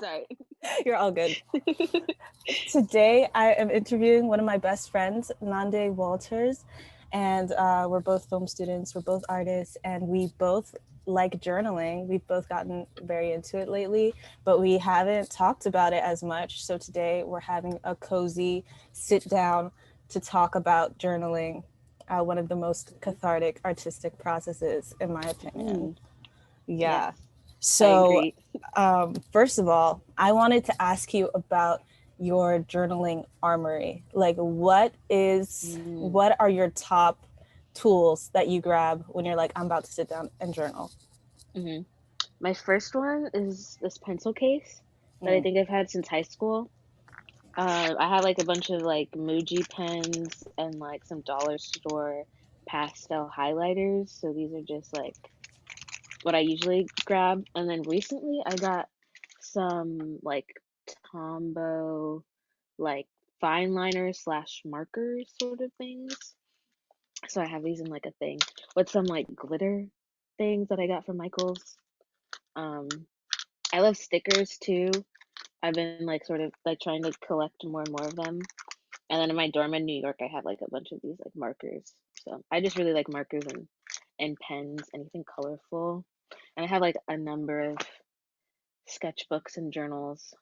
Sorry. You're all good. Today, I am interviewing one of my best friends, Nande Walters, and we're both film students, we're both artists, and we both like journaling. We've both gotten very into it lately, but we haven't talked about it as much. So today, we're having a cozy sit down to talk about journaling, one of the most cathartic artistic processes, in my opinion. Yes, Yeah. I So, agree. first of all, I wanted to ask you about your journaling armory. Like, Mm, what are your top tools that you grab when you're like, I'm about to sit down and journal? hmm My first one is this pencil case that I Mm. think I've had since high school. I have like a bunch of like Muji pens and like some dollar store pastel highlighters. So these are just like what I usually grab. And then recently I got some like Tombow like fine liners slash markers sort of things. So I have these in like a thing with some like glitter things that I got from Michael's. Um, I love stickers too. I've been like sort of like trying to collect more and more of them. And then in my dorm in New York, I have like a bunch of these like markers. So I just really like markers and pens, anything colorful. And I have like a number of sketchbooks and journals.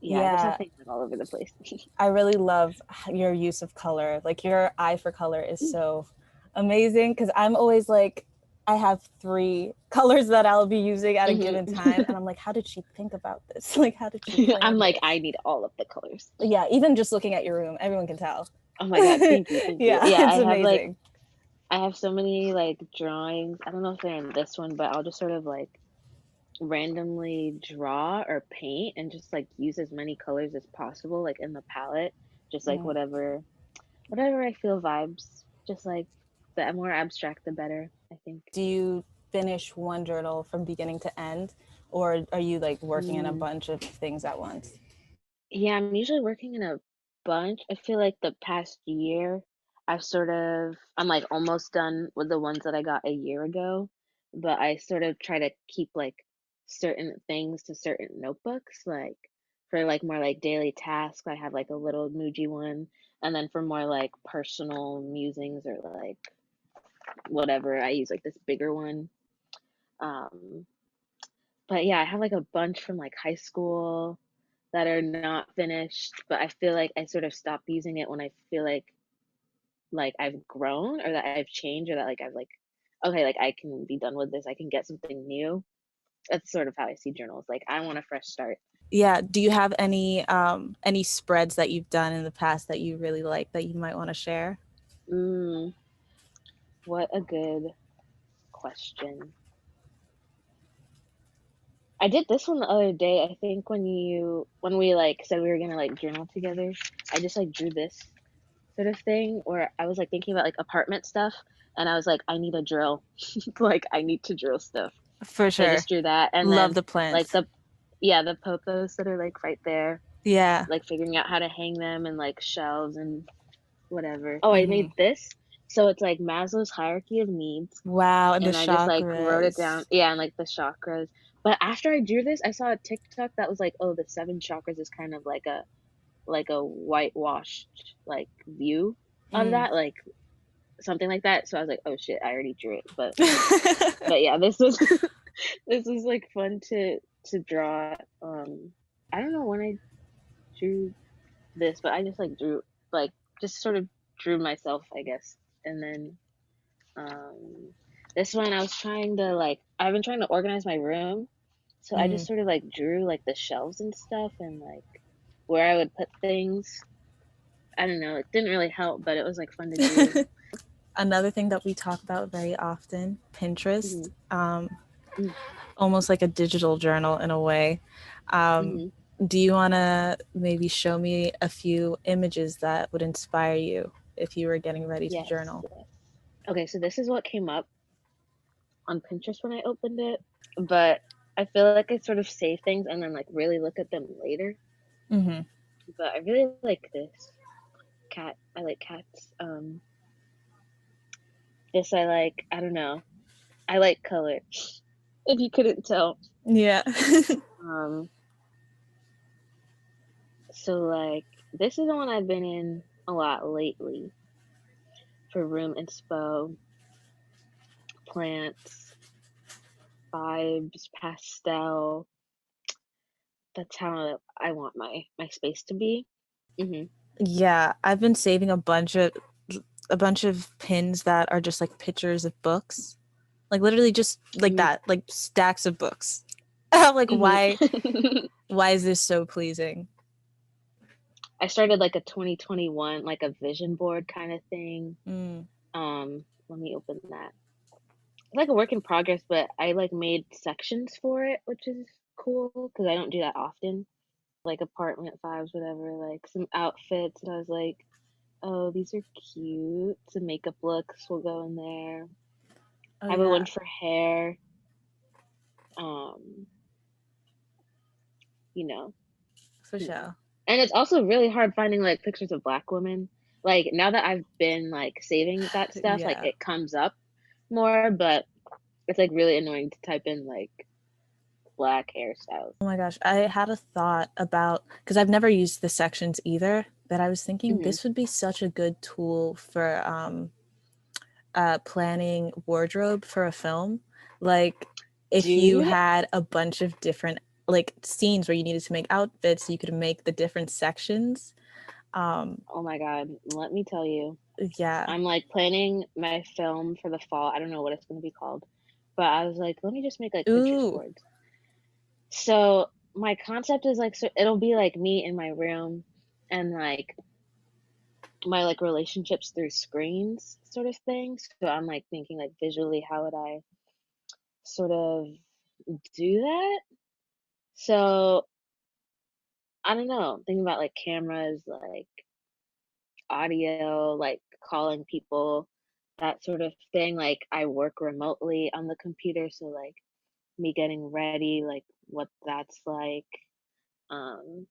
Yeah, I just have Yeah, things like all over the place. I really love your use of color. Like, your eye for color is so amazing because I'm always like, I have three colors that I'll be using at a hmm given time. And I'm like, how did she think about this? Like, how did she I'm plan like, I this? need all of the colors. Yeah, even just looking at your room, everyone can tell. Oh my God, thank you, thank you. Yeah, Yeah, it's amazing. I have so many like drawings. I don't know if they're in this one, but I'll just sort of like randomly draw or paint and just like use as many colors as possible, like in the palette. Just like Mhm. whatever I feel vibes. Just like the more abstract, the better, I think. Do you finish one journal from beginning to end, or are you like working in a Mm. bunch of things at once? Yeah, I'm usually working in a bunch. I feel like the past year, I'm like almost done with the ones that I got a year ago, but I sort of try to keep like certain things to certain notebooks. Like for like more like daily tasks, I have like a little Muji one, and then for more like personal musings or like whatever, I use like this bigger one. Um, but yeah, I have like a bunch from like high school that are not finished, but I feel like I sort of stopped using it when I feel like I've grown or that I've changed or that like I've like okay, like I can be done with this. I can get something new. That's sort of how I see journals. Like I want a fresh start. Yeah. Do you have any spreads that you've done in the past that you really like that you might want to share? Mm, what a good question. I did this one the other day. I think when we like said we were gonna like journal together, I just like drew this sort of thing, or I was like thinking about like apartment stuff, and I was like, I need a drill. Like I need to drill stuff. For So I sure. just drew that, and Love then the like plants. the popos that are like right there, Yeah. like figuring out how to hang them and like shelves and whatever. Oh, I Hmm. made this. So it's like Maslow's hierarchy of needs, Wow. And the and I just like wrote it down. chakras. Yeah, and like the chakras. But after I drew this, I saw a TikTok that was like, oh, the seven chakras is kind of like a whitewashed like view of Mm. that, like something like that. So I was like, oh shit, I already drew it. But yeah, this was this was like fun to draw. I don't know when I drew this, but I just like drew like just sort of drew myself, I guess. And then um this one I was trying to like I've been trying to organize my room. So I just Mm. sort of like drew like the shelves and stuff and like where I would put things. I don't know, it didn't really help, but it was like fun to do. Another thing that we talk about very often, Pinterest, hmm hmm almost like a digital journal in a way. Um, hmm do you want to maybe show me a few images that would inspire you if you were getting ready to Yes, journal? yes. Okay, so this is what came up on Pinterest when I opened it, but I feel like I sort of save things and then like really look at them later. Hmm. But I really like this cat. I like cats. This I like. I don't know. I like color. If you couldn't tell. Yeah. Um, so like this is the one I've been in a lot lately for room inspo, plants, vibes, pastel. That's how I want my space to be. Hmm. Yeah, I've been saving a bunch of pins that are just like pictures of books. Like literally just like Hmm. that, like stacks of books. I'm like, Hmm. why is this so pleasing? I started like a 2021 like a vision board kind of thing. Mm. Let me open that. It's like a work in progress, but I like made sections for it, which is cool because I don't do that often. Like apartment vibes, whatever, like some outfits. And I was like, oh, these are cute. Some makeup looks will go in there. Oh I have a yeah, one for hair. Um, you know, for you know. sure. And it's also really hard finding like pictures of black women. Like now that I've been like saving that stuff, like Yeah. it comes up more, but it's like really annoying to type in like black hairstyles. Oh my gosh, I had a thought about because I've never used the sections either, but I was thinking Hmm. this would be such a good tool for planning wardrobe for a film. Like if you Dude, had a bunch of different like scenes where you needed to make outfits, you could make the different sections. Um, oh my God, let me tell you. yeah. I'm like planning my film for the fall. I don't know what it's going to be called, but I was like, let me just make like Pinterest Ooh. boards. So my concept is like, so it'll be like me in my room and like my like relationships through screens sort of thing. So I'm like thinking like visually, how would I sort of do that? So I don't know, thinking about like cameras, like audio, like calling people, that sort of thing. Like I work remotely on the computer, so like me getting ready, like what that's um,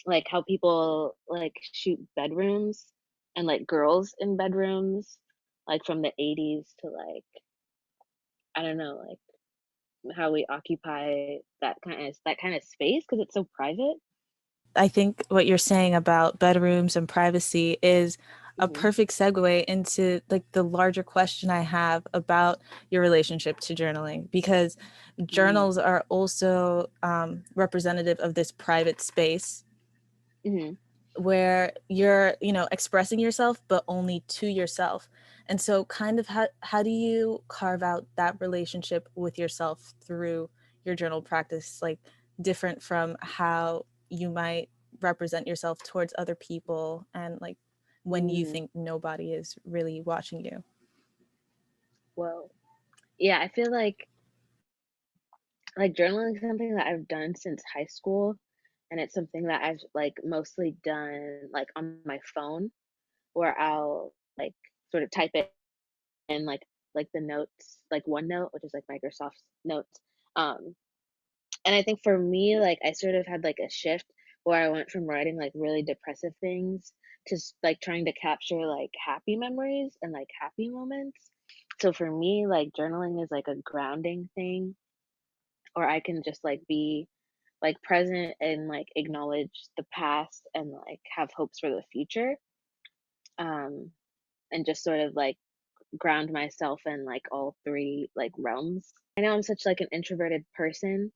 like how people like shoot bedrooms and like girls in bedrooms, like from the 80s to like I don't know, like how we occupy that kind of space because it's so private. I think what you're saying about bedrooms and privacy is a Hmm. perfect segue into like the larger question I have about your relationship to journaling because Mm. journals are also representative of this private space Hmm. where you're expressing yourself but only to yourself. And so kind of how do you carve out that relationship with yourself through your journal practice, like different from how you might represent yourself towards other people and like when you Mm. think nobody is really watching you? Whoa. Yeah, I feel like journaling is something that I've done since high school, and it's something that I've like mostly done like on my phone, where I'll like sort of type it in like the notes, like OneNote, which is like Microsoft's notes. Um, and I think for me, like I sort of had like a shift where I went from writing like really depressive things to like trying to capture like happy memories and like happy moments. So for me, like journaling is like a grounding thing, or I can just like be like present and like acknowledge the past and like have hopes for the future. Um, and just sort of like ground myself in like all three like realms. I know I'm such like an introverted person,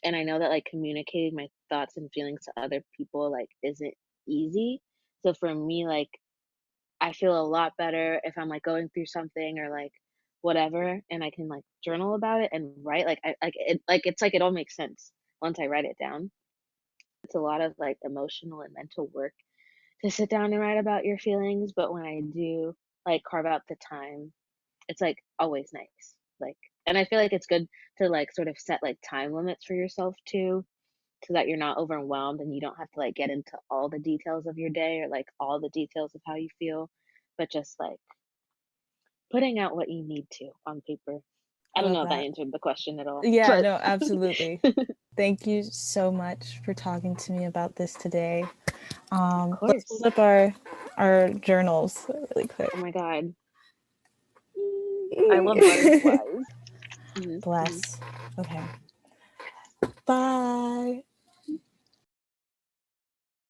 and I know that like communicating my thoughts and feelings to other people like isn't easy. So for me, like I feel a lot better if I'm like going through something or like whatever and I can like journal about it and write like I like it's like it all makes sense once I write it down. It's a lot of like emotional and mental work to sit down and write about your feelings, but when I do like carve out the time, it's like always nice. Like and I feel like it's good to like sort of set like time limits for yourself too, so that you're not overwhelmed and you don't have to like get into all the details of your day or like all the details of how you feel, but just like putting out what you need to on paper. I I don't love know if I that. answered the question at all, Yeah, but no, absolutely. Thank you so much for talking to me about this today. of Let's hold course. up our journals really quick. Oh my God. I love butterflies. Hmm. Hmm. Bless. Okay. Bye.